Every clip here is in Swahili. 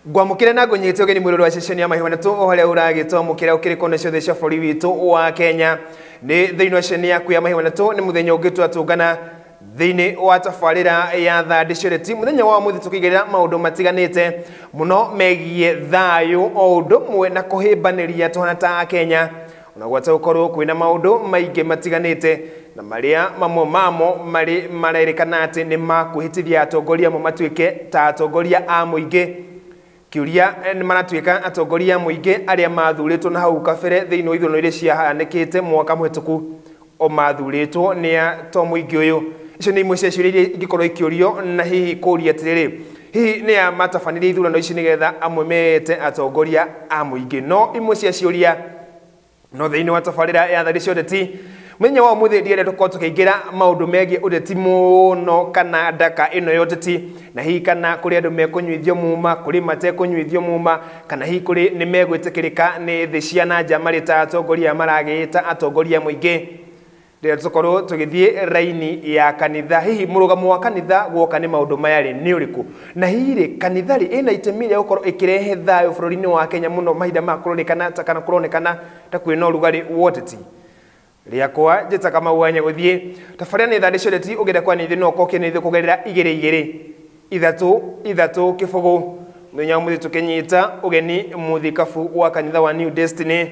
Gwamukire na gonyete ogeni mwiriro wa ceceni ya Mahiu Matatu ohale uragito mukira ukiri kone ciothe cia bũrũri witu wa Kenya ni thiini wa ceceni yaku ya Mahiu Matatu ni muthenya ungitu atungana thiini wa tafarira ya thandi cioreti muthenya wa muthi tukigerera maundu matiganite muno megie thayu o undu mwe na kuhimbaniria tuhana ta Kenya ona gwata ukorwo kwina maundu maingi matiganite na maria mamwe mamo mari marerikana ati ni makuhitithia atongoria mo matuike ta atongoria a muingi kiuria ni manatuika atongoria muingi aria mathuritwo na hau kabere thiini wa ithurano iria ciahanikite mwaka muhituku o mathuritwo ni to muingi uyu icio ni imwe cia ciuria iria ingikorwo ikiurio na hihi kuria atiriri hihi ni a matabanire ithurano ici nigetha amwe mete atongoria a muingi no imwe cia ciuria no thiini wa tabarira ya thari cioteti muthenya wa muthi ndiere tukorwo tukiingira maundu megie uteti muno kana ndaka ino ya uteti na hihi kana kuri andu mekunyuithio muma kuri matekunyuithio muma kana hihi kuri ni megwitikirika ni thi cia nanja mari ta atongoria maragita atongoria muingi ndiere tukorwo tugithie raini ya kanitha hihi murugamo wa kanitha gwoka ni maundu maya ni uriku na hihi kanitha ina itemi ria gukorwo ikirehe thayu bururi-ini wa Kenya muno mahinda ma kuronekana ta kana kuronekana ta kwina urugari woteti riakwa njita kama uanya guthie tabarira ni thandi cioreti ugenda kwa nithi no koke nithi kugerera 2-2 kibugu muthenya muthi tukinyita ugeni muthikabu wa kanitha wa New Destiny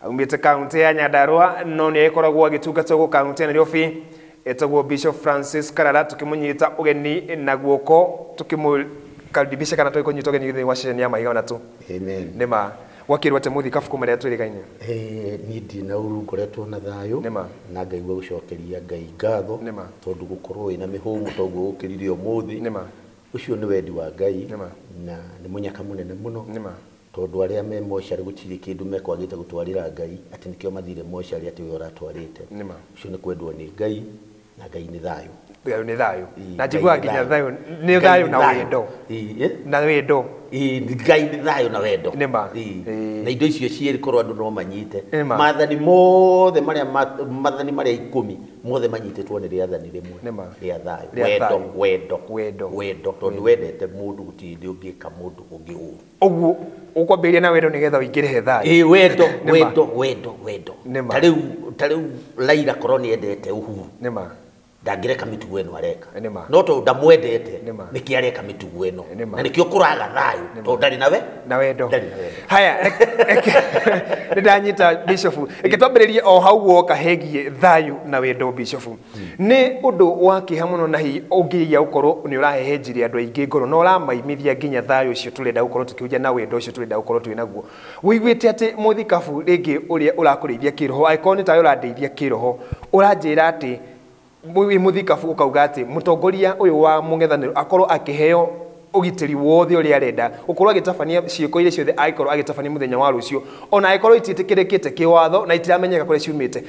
aumite kaunti ya Nyandarua no ni ikoragwo agitungata go kaunti ya Nairobi etagwo Bishop Francis Karara tukimunyita ugeni na guoko tukimukaribisha kana tuikunyita ugeni thiini wa ceceni ya Mahiu Matatu. Amen. Nima wakirwa te muthikabu kumaria twirikaine ni ndina uru ngoretwo na thayu na ngaigua gucokeria Ngai ngatho tondu gukorwo ina mihumu toguo ukirire umuthi ucio ni wendi wa Ngai na ni munyaka munene muno tondu aria me mochari gutiri kindu mekwagite gutwarira Ngai ati nikio mathire mochari ati we uratwarite ucio ni kwendwo ni Ngai na Ngai ni thayu na jigwa ginya thayu ni thayu na wendo na wendo Ngai ni thayu na wendo na indo icio cieri korwo andu no manyite mathani mothe maria 10 mothe manyitetwo ni riathani rimwe ria thayu wendo tondu wendete mundu gutindi ungika mundu ungi uru oguo ukwambiria na wendo nigetha uingire he thayu wendo tariu Raila koroni endete Uhuru ndangireka mitugo eno areka no to ndamwendete niki areka mitugo eno na nikio kuraga thayu to ndari nawe na wendo haya ndanyita Bishop ikitwambiririe o hau woka hegie thayu na wendo Bishop ni undu wa kiha muno na hi ungiria ukorwo ni urahehenjiria andu aingi ngoro no ramaimithia nginya thayu ucio turenda ukorwo tukiuja na wendo ucio turenda ukorwo twinaguo wiguite ati muthikabu ringi uria urakurithia kiroho aikoni tayo urandeithia kiroho uranjira ati muthikabu ukauga ati mutongoria uyu wa mungethaniro akorwo akiheo ugitiri wothe uri arenda ukorwo agitabania ciiko ile ciothe aikorwo agitabania muthenya wa rucio ona aikorwo ititikirikite kiwatho na itiramenyeka kure ciumite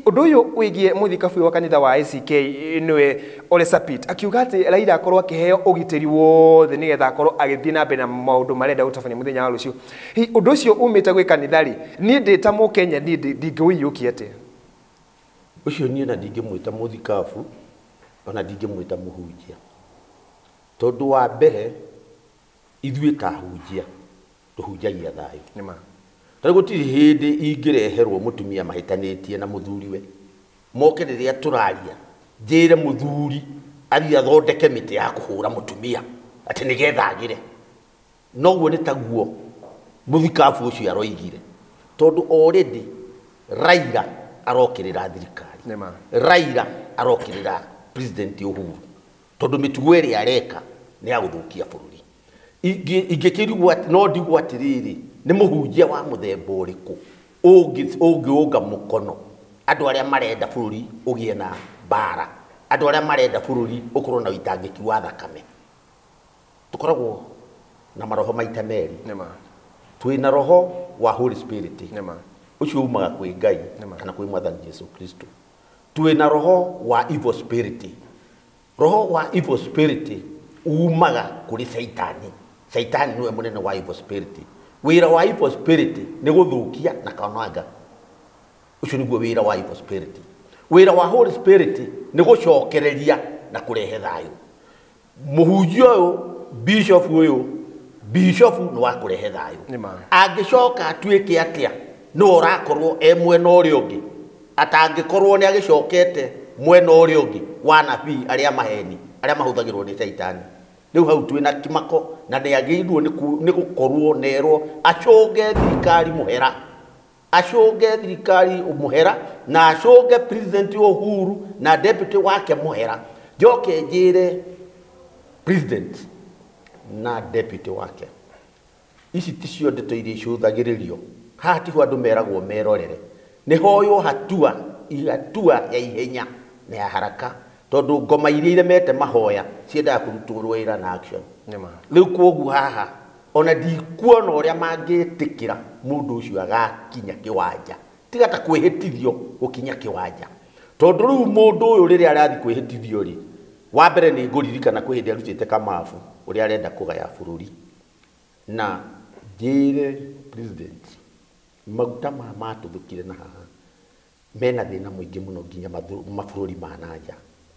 undu uyu wigie muthikabu wa kanitha wa ICK niwe Ole Sapit akiuga ati Raila akorwo akiheo ugitiri wothe nigetha akorwo agithii na mbere na maundu marenda gutabania muthenya wa rucio undu ucio umite gwi kanitha ri ni ndita mu Kenya ni ndingwiyuki ati ucio ni na ndingimwita muthikabu ona ndingimwita muhunjia tondu wa mbere ithuĩ ta hunjia tuhunjagia thayu tari gutiri hindi ingireherwo mutumia mahitanitie na muthuriwe moke riria turaria njire muthuri athi athondeke miti ya kuhura mutumia ati nigetha agire noguo ni taguo muthikabu ucio aroigire tondu already Raila arokirira thirikari Raila arokirira President Uhuru tondu mitugo iri areka ni aguthukia bururi ingikirigwo no ndigwo atiriri ni muhunjia wa muthemba uriku ungiunga mukono andu aria marenda bururi ugie na bara andu aria marenda bururi ukorwo na uitangiki wa thakame tukoragwo na maroho maita meri twina roho wa Holy Spirit ucio umaga kwi Ngai kana kwi Mwathani Yesu Kristo twina roho wa evil spirit roho wa evil spirit umaga kuri Saitani niwe munene wa evil spirit wira wa evil spirit ni guthukia na kananga ucio niguo wira wa evil spirit wira wa Holy Spirit ni gucokereria na kurehe thayu muhunjia uyu Bishop uyu bishop no akurehe thayo Nima. angicoka atuike atia no orakorwo mwena uria ungi atangikorwo ni agicokete mwena uria ungi wa nabii aria maheni aria mahuthagirwo ni shaitani riu hau twina kimako na ni agirwo ni gukorwo nerwo acoge thirikari muhera acoge thirikari muhera na acoge president Uhuru na deputy wake muhera joke njire president na deputy wake ici ticio ndeto iria icũthagĩrĩrio hati ho andu meragwo merorere ni hoyo hatua ya ihenya na ya haraka tondu ngoma iria iremete mahoya ciendaga kurutwo wĩra na action riu koguo haha ona ndikuona uria mangĩtĩkĩra mundu ucio agakinya kiwanja tiga ta kwĩhĩtithio gukinya kiwanja tondu riu mundu uyu riria arathi kwĩhĩtithio ri wa mbere ni nguririkana kwĩ hĩndĩ arutĩte kamabu uria arenda kugaya bũrũri na njĩre president maguta matuthũkire na haha mena thĩna mũingĩ mũno nginya mabũrũri ma nanja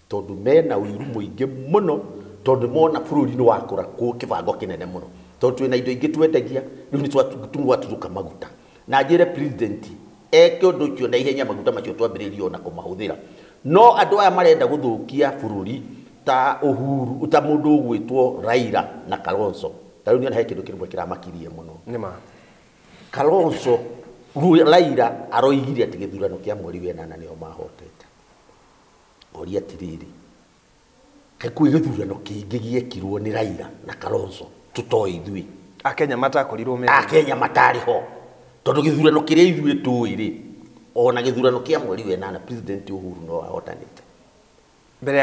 tondu mena ũiru mũingĩ mũno tondu mona bũrũri nĩ wakũra kũ kĩbango kĩnene mũno tondu twĩna indo ingĩ twendagia rĩu nĩ twaturuka maguta na njĩre president eke ũndũ ũcio na ihenya maguta macio twambĩrĩrie ona kũmahũthĩra no andũ aya marenda gũthũkia bũrũri ta Uhuru ta mũndũ ũgwĩtwo Raila na Kalonzo tarĩu nĩ he kĩndũ kĩmwe kĩramakirie mũno nĩma Kalonzo Raila aroigire atĩ gĩthurano kĩa mweri wenana nĩo mahotete oria tiriri kwĩ gĩthurano kĩngĩ gĩekirwo nĩ Raila na Kalonzo tũtoĩ ithuĩ Akenya matakorirwo me Akenya matari ho tondu gĩthurano kĩrĩa ithuĩ tũĩ ona gĩthurano kĩa mweri wenana president Uhuru no ahotanĩte mbere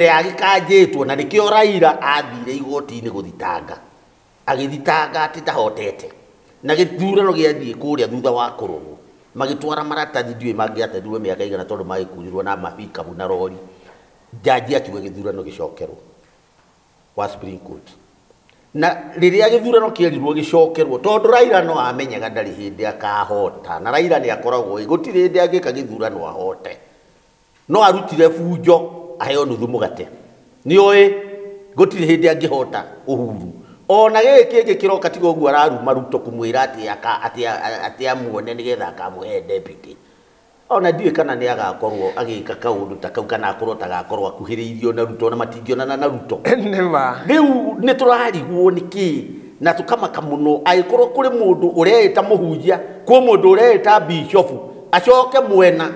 ya gĩkanjĩtwo na nĩkĩo Raila athire igoti-inĩ gũthitanga agĩthitanga atĩ ndahotete na gĩthurano gĩathiĩ kũrĩa thutha wa kũrorwo magĩtwara maratathi ndiũĩ mangĩaterirwo mĩaka igana tondu magĩkurirwo na mabikabu na rori jaji akiuga gĩthurano gĩcokerwo wa Supreme Court na rĩrĩa gĩthurano kĩerirwo gĩcokerwo tondu Raila no amenyaga ndarĩ hĩndĩ akahota na Raila nĩ akoragwo gũtirĩ hĩndĩ angĩka gĩthurano ahote no arutire bunjo aheo nuthu mũgate nĩoĩ gũtirĩ hĩndĩ angĩhota Uhuru ona gĩkĩ kĩngĩ kĩroka tiga ũguo araruma Ruto kũmwĩra atĩ amuone nĩgetha akamũhe deputy ona ndiũĩ kana nĩ agakorwo agĩka kaũndũ ta kau kana akorwo tagakorwo akuhĩrĩirio na Ruto na matingĩonana na Ruto nĩma rĩu nĩ tũrarigwo nĩkĩ na tũkamaka mũno angĩkorwo kũrĩ mũndũ ũreĩta mũhunjia kwĩ mũndũ ũreĩta bishop acoke mwena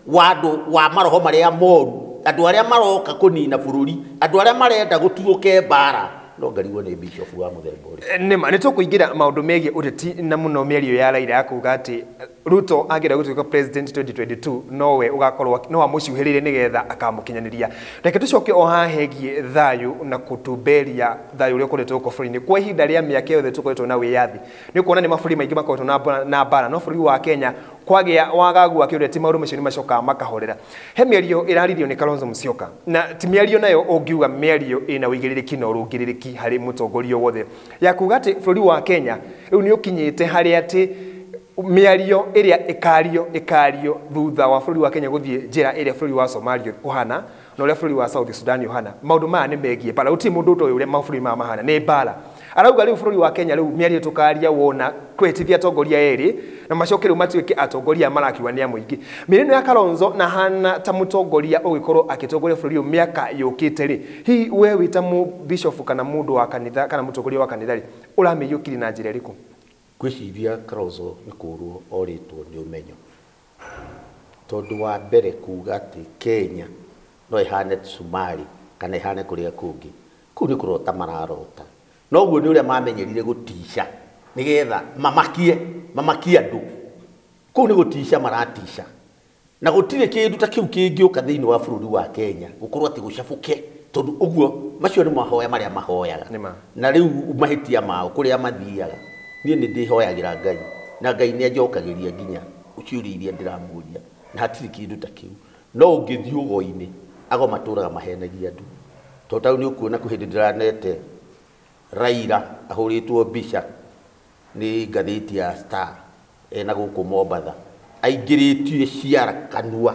wa andũ wa maroho marĩa moru andũ arĩa maroka kũnina bũrũri andũ arĩa marenda gũtuũke mbara no ngarigwo nĩ bishop wa mũthemba ũrĩa nĩma nĩ tũkũingĩra maũndũ megiĩ ũteti na mũno mĩario ya Raila ya kuuga atĩ Ruto angĩenda gũtuĩka president 2022 nowe ũgakorwo no amũciuhĩrĩire nĩgetha akamũkinyanĩria reke tũcoke o haha hegiĩ thayũ na gũtũmberia thayũ ũrĩa ũkoretwo gũkũ bũrũri-inĩ kwa ihinda rĩa mĩaka yothe tũkoretwo na wĩyathi nĩ kuona nĩ mabũrũri maingĩ makoretwo na mbara no bũrũri wa Kenya kwagĩa wagagu wa kĩũteti maũndũ macio nĩ macokaga makahorera he mĩario ĩraririo nĩ Kalonzo Musyoka na ti mĩario nayo ũngiuga mĩario ĩna ũigĩrĩrĩki na ũrũngĩrĩrĩki harĩ mũtongoria wothe ya kuuga atĩ bũrũri wa Kenya rĩu nĩ ũkinyĩte harĩa atĩ mĩario ĩrĩa ĩkario thutha wa bũrũri wa Kenya gũthiĩ njĩra ĩrĩa bũrũri wa Somalia ũhana na ũrĩa bũrũri wa South Sudan ũhana maũndũ maya nĩ megiĩ mbara gũtirĩ mũndũ ũtoĩ ũrĩa mabũrũri maya mahana nĩ mbara arauga rĩu bũrũri wa Kenya rĩu mĩario tũkaria wona kwĩtithia atongoria erĩ na macoke rĩu matuĩke atongoria marakiuga nĩ amũingĩ mĩrĩno ya Kalonzo na hana ta mũtongoria ũgĩkorwo akĩtongoria bũrũri ũyũ mĩaka yũkĩte rĩ hihi we wĩ ta bishop kana mũndũ wa kanitha kana mũtongoria wa kanitha rĩ ũramĩiyũkire na njĩra ĩrĩkũ gwĩciria Kalonzo nĩ kũrwo orĩtwo nĩ ũmenyo tondu wa mbere kuuga atĩ Kenya no ĩhane Somali kana ĩhane kũrĩa kũngĩ kũu nĩ kũrota mararota noguo nĩ ũrĩa mamenyerire gũticia nĩgetha mamakie andũ kũu nĩ gũticia maratica na gũtirĩ kĩndũ ta kĩu kĩngĩũka thĩinĩ wa bũrũri wa Kenya gũkorwo atĩ gũcabũke tondu ũguo macio nĩ mahoya marĩa mahoyaga na rĩu mahĩtia mao kũrĩa mathiaga niĩ nĩ ndĩhoyagĩra Ngai na Ngai nĩ anjokagĩria nginya ciũria iria ndĩramũria na hatirĩ kĩndũ ta kĩu no ũngĩthiĩ ũgo-inĩ ago matũraga mahenagia andũ to tau nĩ ũkuona kwĩ hĩndĩ ndĩranete Raila ahũrĩtwo mbica nĩ ngathĩti ya Star na gũkũ Mombatha aingĩrĩtio ciara kanua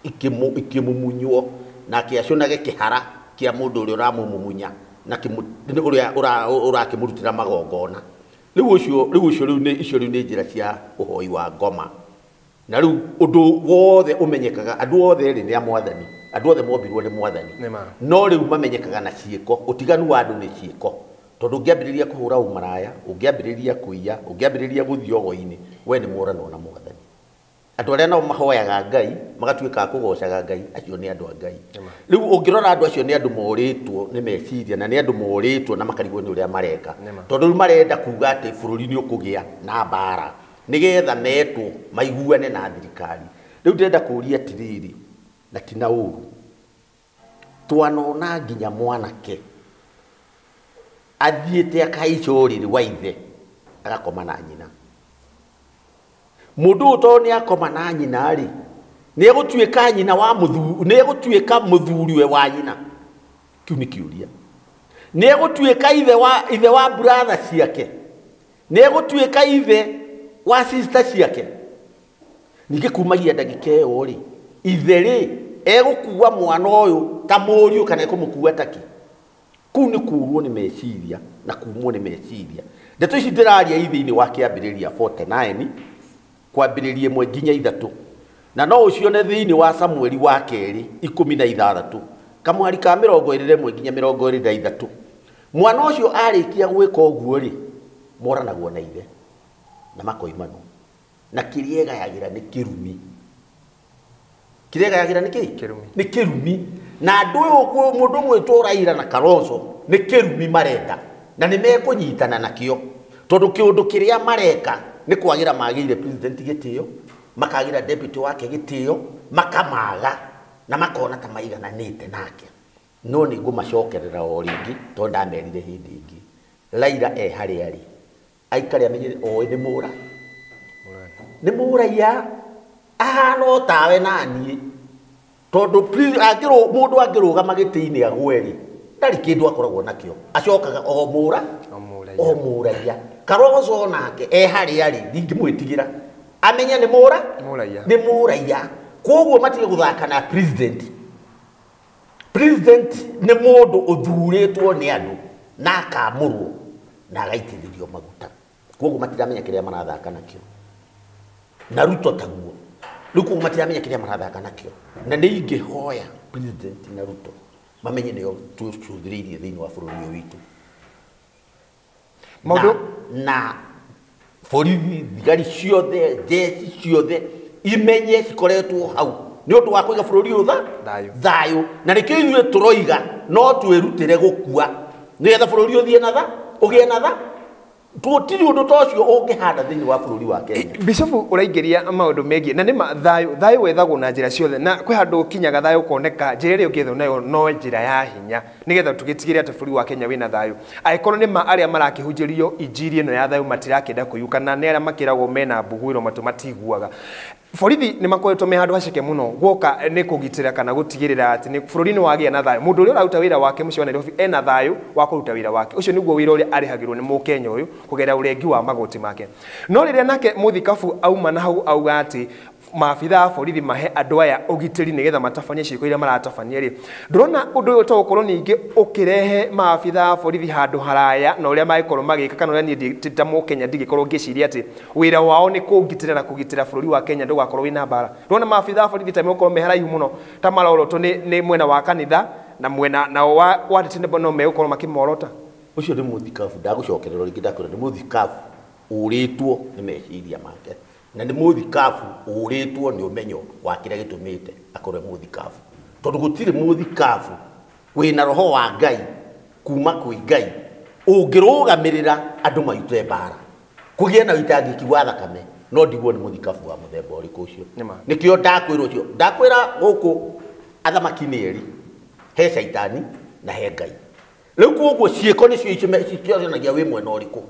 ikĩmumunywo na kĩaconage kĩhara kĩa mũndũ ũrĩa ũramũmumunya na urakimurutira magongona riu ucio ni njira cia uhoi wa ngoma na riu undu wothe umenyekaga andu othe ri ni amwathani andu othe mombirwo ni mwathani no riu mamenyekaga na ciiko utiganu wa andu ni ciiko tondu ngiambiriria kuhura umaraya ungiambiriria kuiya ungiambiriria guthiogo-ini we ni murano na mwathani andu aria nao mahoyaga Ngai magatuika kugocaga Ngai acio ni andu a Ngai riu ungirora andu acio ni andu moritwo ni meciria na ni andu moritwo na makarigwo ni uria mareka tondu riu marenda kuga ati bururi ni ukugia na mbara nigetha metwo maiguane na thirikari riu ndenda kuria atiriri na tina uru twanona nginya mwanake athiite akaicuriri wa ithe agakoma na nyina mundu to ni akoma na nyina ri ni egutuika nyina wa muthu ni egutuika muthuriwe wa nyina kiu ni kiuria ni egutuika ithe wa brother ciake ni egutuika ithe wa sister ciake ninge kumagia ndagika iyo ri ithe ri egukuwa mwana uyu ta muriu kana kumukua taki kuu ni kuurwo ni meciria na kuumwo ni meciria ndeto ici ndiraria ithe-ini wa kiambiriria 49 kwambiririe 1 nginya 3 na no ucione thiini wa Samueli wa keri 16 kamwari ka 21 nginya 23 mwana ucio arikia gwika uguo ri moranagwo na ithe na makoimano na kiriega yagira ni kirumi kiriega yagira ni kirumi ni kirumi na andu uguo mundu mwitwo Raila na Kalonzo ni kirumi marenda na ni mekunyitana nakio tondu kiundu kiria mareka ni kwagira magire president gitio makagira deputy wake gitio makamaga na makona ta maigananite nake no ni ngumacokerera o ringi tondu ndamerire hindi ingi Raila hari ari aikari amenye o ni mura no tawe nani tondu mundu angirugama giti-ini agweri ndari kindu akoragwo nakio acokaga o mura ya Kalonzo nake hari ari ndingimwitigira amenya ni mura ya koguo matige guthaka na president ni mundu uthuritwo ni andu na akamurwo na agaitiririo maguta koguo matiramenya kiria marathaka nakio na Ruto taguo riku matiramenya kiria marathaka nakio na ni ingihoya president na Ruto mamenye nio tuthuririe thiini wa bururi uyu witu Maudu na borithi thigari ciothe jeshi ciothe imenye cikoretwo hau ni undu wa kuiga bururi uyu thayu na nikio ithuĩ turoiga no twirutire gukua nigetha bururi uthie na tha ugie na tha tutiri undu tocio ungihanda thiini wa bururi wa Kenya Bishop uraingiria maundu megie na ni thayu wethagwo na njira ciothe na kwi handu kinyaga thayu koneka njira ria ungitho nayo no njira ya hinya nigetha tugitigire ati bururi wa Kenya wina thayu aikorwo ni aria marakihunjirio injiri ino ya thayu matirakenda kuyukana ni aria makiragwo mena mbuguiro matiguaga borithi ni makoretwo me handu haceke muno gwoka ni kugitira kana gutigirira ati ni bururi ni wagia na thayu mundu uria uruta wira wake mucio wa Nairobi ena thayu wa kuruta wira wake ucio niguo wira uria arihagirwo ni Mukenya uyu kugera urengi wa magoti make no riria nake muthikabu auma na hau auga ati maabitha borithi mahe andu aya ugitiri nigetha matabanie ciiko iria maratabania ri ndurona undu uyu to ukorwo ningi ukirehe maabitha borithi handu haraya na uria maikorwo magika kana uria ni ta Mukenya ndigikorwo ngiciria ati wira wao ni kugitira na kugitira bururi wa Kenya ndugakorwo wina mbara ndurona maabitha borithi ta mekorwo meharaihu muno ta marorotwo ni mwena wa kanitha na mwena na wa Tinubu no megukorwo makimorota ucio ni muthikabu ndagucokerera ringi ndakwira ni muthikabu uritwo ni meciria make na ni muthikabu uritwo ni umenyo wa kiria gitumite akorwe muthikabu tondu gutiri muthikabu wina roho wa Ngai kuma kwi Ngai ungirugamirira andu maitwe mbara kugie na uitangiki wa thakame no ndigwo ni muthikabu wa muthemba uriku ucio nikio ndakwira ucio ndakwira guku athamaki neri he shaitani na he Ngai riu koguo ciiko ni cionanagia wi mwena uriku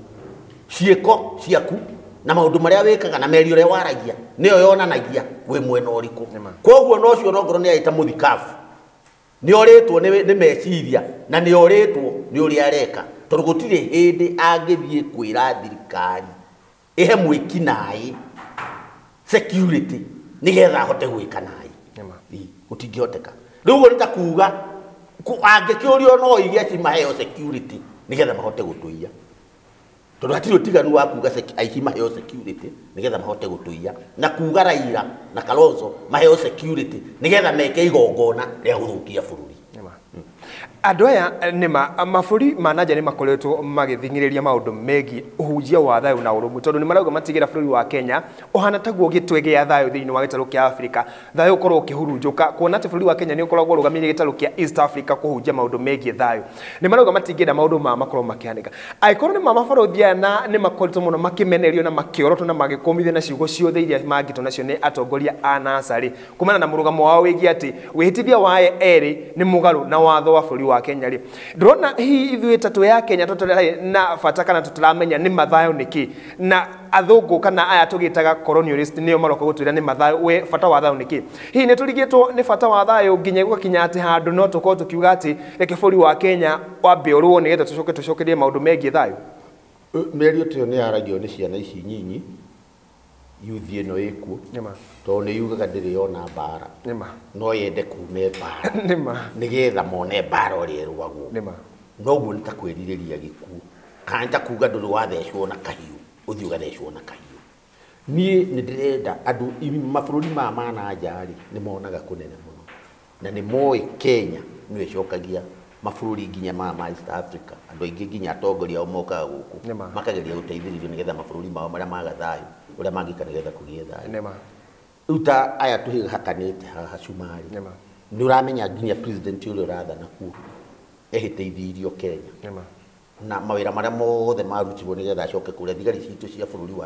ciiko ciaku na maundu maria wikaga na meri uria waragia niyo yonanagia wi mwena uriku koguo no cio no ngoro ni aita muthikabu ni oritwo ni meciria na ni oritwo ni uria areka tondu gutire hindi angithie kwira thirikari ihe mwiki nai security nigetha hote gwika nai gutingihoteka riu go nita kuga angĩkĩũrio no igeci maheo security nigetha mahote gũtũiya tondu hatirĩ ũtiganu wa kuga aici maheo security nigetha mahote gũtũiya na kuga Raila na Kalonzo maheo security nigetha meke igongona rĩa gũthũkia bũrũri. Andũ aya nĩma mabũrũri ma nanja nĩmakoretwo magĩthing'ĩrĩria maũndũ megiĩ ũhunjia wa thayũ na ũrũmwe tondũ nĩmarauga matigĩra bũrũri wa Kenya ũhana taguo gĩtwe gĩa thayũ thĩinĩ wa gĩtarũ kĩa Afrika thayũ ũkorwo ũkĩhurunjũka kuona atĩ bũrũri wa Kenya nĩ ũkoragwo ũrũgamĩrĩire gĩtarũ kĩa East Africa kũhunjia maũndũ megiĩ thayũ nĩmarauga matingĩenda maũndũ ma makorwo makĩhanĩka angĩkorwo nĩ mabũrũri aya na nĩmakoretwo mũno makĩmenererio na makĩorotwo na magĩkũmithio na ciugo ciothe iria mangĩtwo nacio nĩ atongoria a NASA rĩ kumana na mũrũgamo wao wĩgiĩ atĩ wĩhĩtithia wa erĩ nĩ mũgarũ na watho wa bũrũri wa Kenya rĩ ndrona hihi ithuĩ tatũ ya Kenya tũtarĩ na bata kana tũtaramenya nĩ mathayũ nĩkĩ na athũngũ kana aya tũgĩtaga colonialist nĩo maroka gũtwĩra nĩ mathayũ we bata wa thayũ nĩkĩ hihi nĩ tũrigĩtwo nĩ bata wa thayũ nginya gũkinya atĩ handũ no tũkorwo tũkiuga atĩ reke bũrũri wa Kenya wambe ũrũo nĩgetha tũcokerie maũndũ megiĩ thayũ. Mĩario ta ĩyo nĩ yaragio nĩ ciana ici nyinyi youth ĩno ĩkuo tondũ nĩ yugaga ndĩrĩ yona mbara no yende kume mbara nĩgetha mone mbara ũrĩa ĩrũagwo noguo nĩ ta kwĩrirĩria gĩkuũ kana ta kuga ndũrĩ wathecwo na kahiũ ũthiĩ ũgathecwo na kahiũ. Niĩ nĩ ndĩrenda andũ mabũrũri maya ma nanja rĩ nĩ monaga kũnene mũno na nĩ moĩ Kenya nĩ ĩcokagia mabũrũri nginya ma East Africa andũ aingĩ nginya atongoria ao mokaga gũkũ makageria gũteithĩrĩrio nĩgetha mabũrũri mao marĩa maga thayũ ũrĩa mangĩka nĩgetha kũgĩe thayũ. Rĩu ta aya tũhakanĩte haha Cumarĩ nĩ ũramenya nginya president ũrĩa ũrathana kuo ehĩtĩithirio Kenya na mawĩra marĩa mothe marutirwo nĩgetha acoke kũrĩa thigari citũ cia bũrũri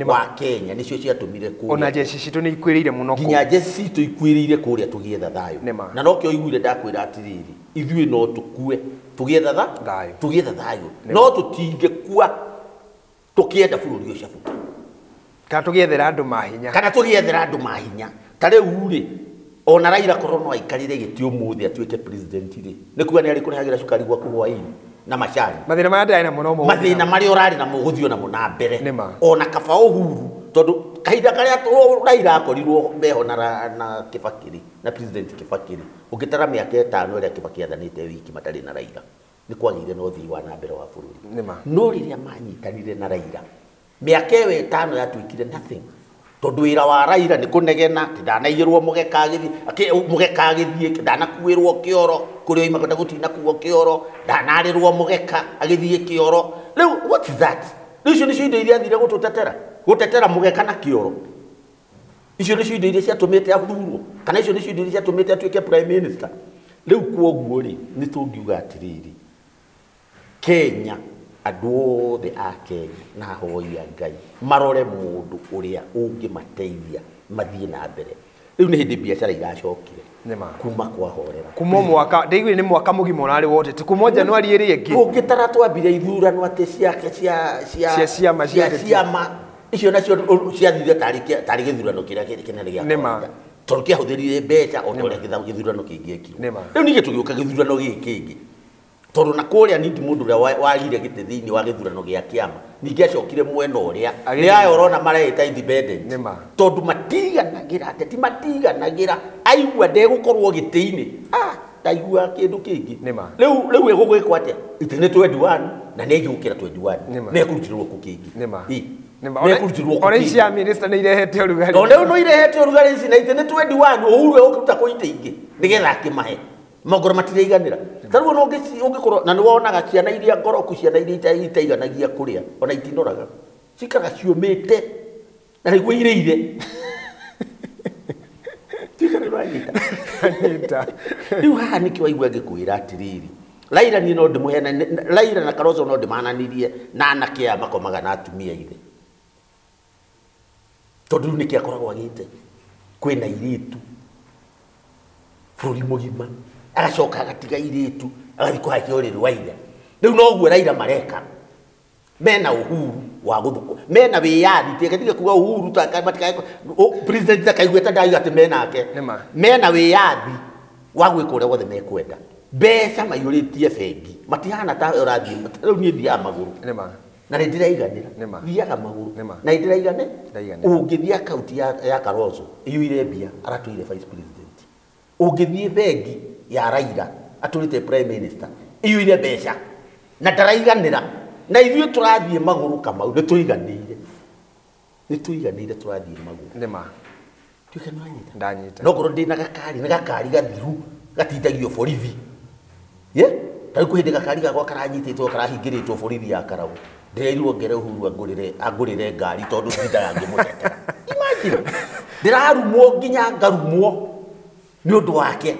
wa Kenya nĩcio ciatũmire kũrĩa ona jeshi citũ nĩ ikwĩrĩire mũno nginya jeshi citũ ikwĩrĩire kũrĩa tũgĩetha thayũ na no kĩo iguire ndakwĩra atĩrĩrĩ ithuĩ no tũkue tũgĩetha thayũ no tũtingĩkua tũkĩenda bũrũri ũcio buta kana tũgĩethera andũ mahinya ta rĩu rĩ ona Raila korwo no aikarire gĩtĩ ũmũthĩ atuĩke president rĩ nĩ kuga nĩ arĩ kũrehagĩra cukari gwaku hwaĩ-inĩ na macani mathĩna marĩa ndĩrarĩ namo no mathĩna marĩa ũrarĩ namo gũthiĩ namo na mbere ona kaba Uhuru tondũ kahinda karĩa Raila akorirwo meho na Kibaki na president Kibaki ũngĩtara mĩaka 5 ĩrĩa Kibaki athanĩte wiki matarĩ na Raila nĩ kwagĩire na ũthii wa na mbere wa bũrũri no rĩrĩa manyitanire na Raila mĩaka ĩyo 5 yatuĩkire nothing tondu wira wa Raila ni kunegena ndanaiyirwo mugeka agithie ndanakuirwo kioro kuri oima kwenda gutina kuo kioro ndanarirwo mugeka agithie kioro riu what is that icio ni cindo iria thire gutetera mugeka na kioro icio ni cindo iria ciatumite athurwo kana icio ni cindo iria ciatumite atuike prime minister riu kuoguo ri ni tungiuga atiriri Kenya andũ othe a Kenya na hoya Ngai marore mũndũ ũrĩa ũngĩmateithia mathiĩ na mbere. Rĩu nĩ hĩndĩ biacara iracokire kuma kwahorera kuma mwaka ndeigwe nĩ mwaka mũgima ũrarĩ wote ti kuma Januari ĩrĩ ĩngĩ ũngĩtara twambire ithurano atĩ ciama icio nacio ciathire tarĩ gĩthurano kĩrĩa kĩnene gĩa tondũ kĩahũthĩrire mbeca o ta ũrĩa gĩthurano kĩngĩ ekirwo. Rĩu ningĩ tũgĩũka gĩthurano gĩkĩ kĩngĩ tondu na kuria nindi mundu ria warire gite thiini wa githurano gia kiama ningi acokire mwena uria ni ayo urona mareta independent tondu matiganagira ateti matiganagira aigua ndegukorwo gitiini ndaigua kindu kingi riu egugwikwo atia itine 21 na ni igukira 21 ni kurutirwo ku kingi ona cia minister nĩ irehete ũrugarĩ ona no irehete ũrugarĩ ici na itine 21 Uhuru egũkuruta kũita ingĩ nigetha akimahe magoro matiriganira taruo no ungikorwo na ni wonaga ciana iria ngoroku ciana iria itaiganagia kuria ona itinoraga cikaraga ciumite na niguo ireire riu haha nikio aigua ngikwira atiriri Raila ni no ndimuhena Raila na Kalonzo no ndimananirie na anake a makomaga na atumia ithe tondu niki akoragwo agite kwina iritu bũrũri mũgima agacoka agatiga iritu agathi kuhakia ũrĩrĩ wa ithe rĩu noguo Raila mareka mena uhuru wa gũthukwo mena wĩyathi tigatige kuga uhuru president akaigweta ndaiga atĩ menake mena wĩyathi wa gwĩka ũrĩa wothe mekwenda mbeca maiyũrĩtie bengi matihana ta ũrathiĩ rĩu niĩ thiaga magũrũ na nĩ ndĩraiganĩra thiaga magũrũ na ndĩraigane ũngĩthiĩ akaunti ya Kalonzo ĩiyũire mbia aratũire vice president ũngĩthiĩ bengi ya Raila atũrĩte prime minister iyũire mbeca na ndaraiganĩra na ithuĩ tũrathiĩ magũrũ Kamau nĩ tũiganĩire tũrathiĩ magũrũ nĩma tuĩke nĩwanyita ndanyita no ngorwo ndĩna gakari nĩ gakari gathiru gatindagio borithi tarĩu kwĩ hĩndĩ gakari gakwa karanyitĩtwo karahingĩrĩtwo borithi ya Karau ndĩrerirwo ngere Uhuru angũrĩre ngari tondũ ndindaga ngĩmũtetera imagine ndĩrarumwo nginya ngarumwo nĩ ũndũ wake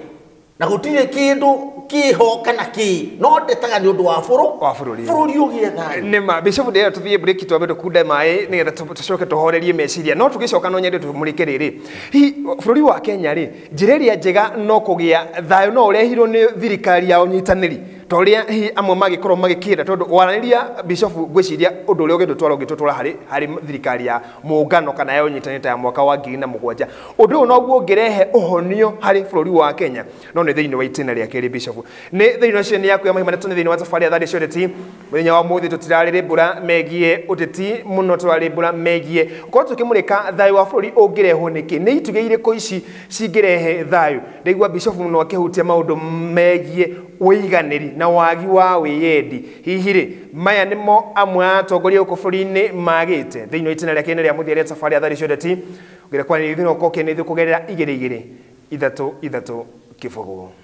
na gũtirĩ kĩndũ kĩho kana kĩ no ndetaga nĩ ũndũ wa bũrũri ũgĩe thayũ nĩma Bishop ndĩrenda tũthiĩ break twambe tũkunde maĩ nĩgetha tũcoke tũhorerie meciria no tũgĩcoka no nyende tũmũrĩke rĩrĩ hihi bũrũri wa Kenya rĩ njĩra ĩrĩa njega no kũgĩa thayũ no ũrehirwo nĩ thirikari ya ũnyitanĩri toria hihi amwe magĩkorwo magĩkĩra tondũ waranĩria Bishop ngwĩciria ũndũ ũrĩa ũgĩtũtwara harĩ thirikari ya mũngano kana ya ũnyitanĩri ya mwaka wa 2007 ũndũ ũyũ noguo ũngĩrehe ũhonio harĩ bũrũri wa Kenya no nĩ thĩinĩ wa itĩna rĩa kerĩ Bishop nĩ thĩinĩ wa ciani yaku ya mahiũ manene thĩinĩ wa thabarĩ ya Thari cia ũteti mũthenya wa mũthĩ tũtirarĩrĩmbũra megiĩ ũteti mũno tũrarĩmbũra megiĩ korwo tũkĩmũrĩka thayũ wa bũrũri ũngĩrehwo nĩkĩ nĩ itugĩ irĩkũ ici cingĩrehe thayũ ndaigua Bishop mũno akĩhutia maũndũ megiĩ ũiganĩri na wagi wa wĩyendi hihi rĩ maya nĩmo amwe atongoria gũkũ bũrũri-inĩ magĩte thĩinĩ wa itĩna rĩa kerĩ rĩa mũthia rĩa thabarĩ ya Thari cia ũteti ngĩra kwanĩrithio no koke nĩ kũgerera 2-2 ithatũ kĩbũgũ.